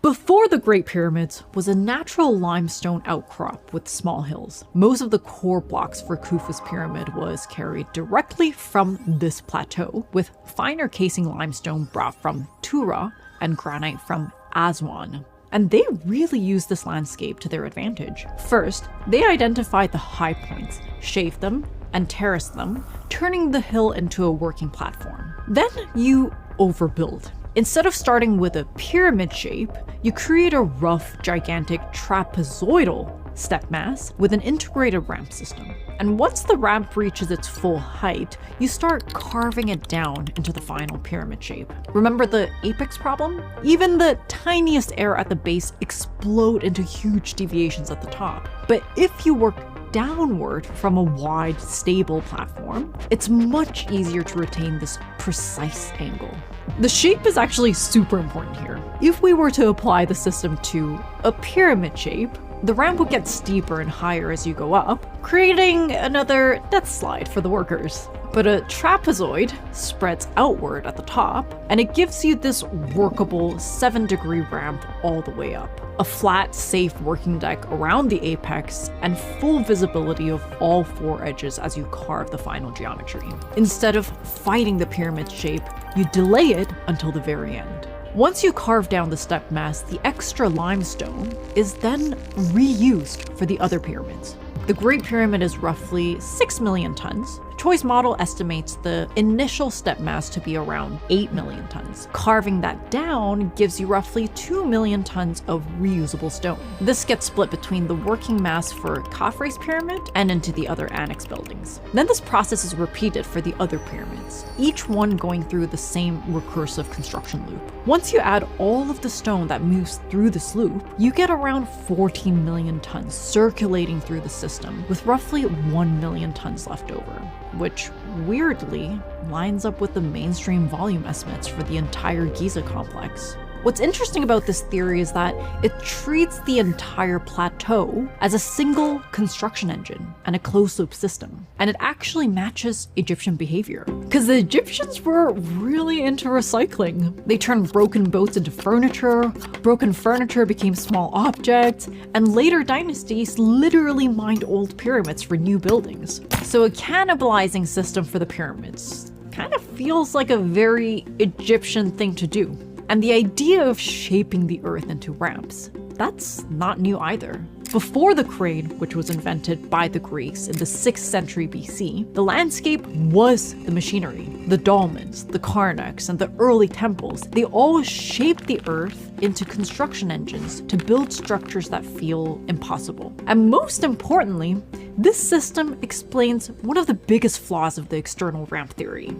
Before the Great Pyramids was a natural limestone outcrop with small hills. Most of the core blocks for Khufu's pyramid was carried directly from this plateau, with finer casing limestone brought from Tura and granite from Aswan. And they really used this landscape to their advantage. First, they identified the high points, shaved them, and terraced them, turning the hill into a working platform. Then you overbuild. Instead of starting with a pyramid shape, you create a rough, gigantic trapezoidal step mass with an integrated ramp system. And once the ramp reaches its full height, you start carving it down into the final pyramid shape. Remember the apex problem? Even the tiniest error at the base explode into huge deviations at the top. But if you work downward from a wide, stable platform, it's much easier to retain this precise angle. The shape is actually super important here. If we were to apply the system to a pyramid shape, the ramp would get steeper and higher as you go up, creating another death slide for the workers. But a trapezoid spreads outward at the top, and it gives you this workable 7-degree ramp all the way up. A flat, safe working deck around the apex, and full visibility of all 4 edges as you carve the final geometry. Instead of fighting the pyramid shape, you delay it until the very end. Once you carve down the step mass, the extra limestone is then reused for the other pyramids. The Great Pyramid is roughly 6 million tons. Choi's model estimates the initial step mass to be around 8 million tons. Carving that down gives you roughly 2 million tons of reusable stone. This gets split between the working mass for Khafre's pyramid and into the other annex buildings. Then this process is repeated for the other pyramids, each one going through the same recursive construction loop. Once you add all of the stone that moves through this loop, you get around 14 million tons circulating through the system, with roughly 1 million tons left over, which weirdly lines up with the mainstream volume estimates for the entire Giza complex. What's interesting about this theory is that it treats the entire plateau as a single construction engine and a closed-loop system, and it actually matches Egyptian behavior. Because the Egyptians were really into recycling. They turned broken boats into furniture, broken furniture became small objects, and later dynasties literally mined old pyramids for new buildings. So a cannibalizing system for the pyramids kind of feels like a very Egyptian thing to do. And the idea of shaping the earth into ramps, that's not new either. Before the crane, which was invented by the Greeks in the 6th century BC, the landscape was the machinery. The dolmens, the Karnaks, and the early temples, they all shaped the earth into construction engines to build structures that feel impossible. And most importantly, this system explains one of the biggest flaws of the external ramp theory: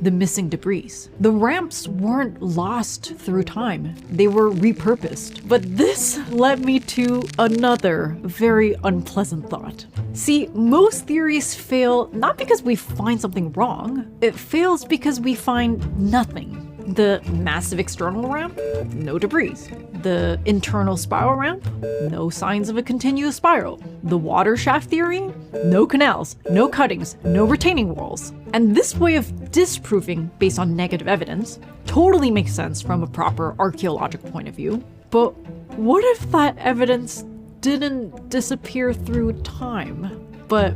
the missing debris. The ramps weren't lost through time, they were repurposed. But this led me to another very unpleasant thought. See, most theories fail not because we find something wrong, it fails because we find nothing. The massive external ramp? No debris. The internal spiral ramp? No signs of a continuous spiral. The water shaft theory? No canals, no cuttings, no retaining walls. And this way of disproving based on negative evidence totally makes sense from a proper archaeological point of view. But what if that evidence didn't disappear through time, but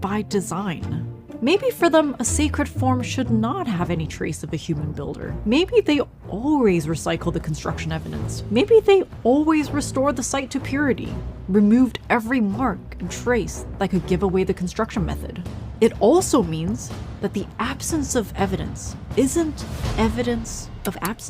by design? Maybe for them, a sacred form should not have any trace of a human builder. Maybe they always recycle the construction evidence. Maybe they always restored the site to purity, removed every mark and trace that could give away the construction method. It also means that the absence of evidence isn't evidence of absence.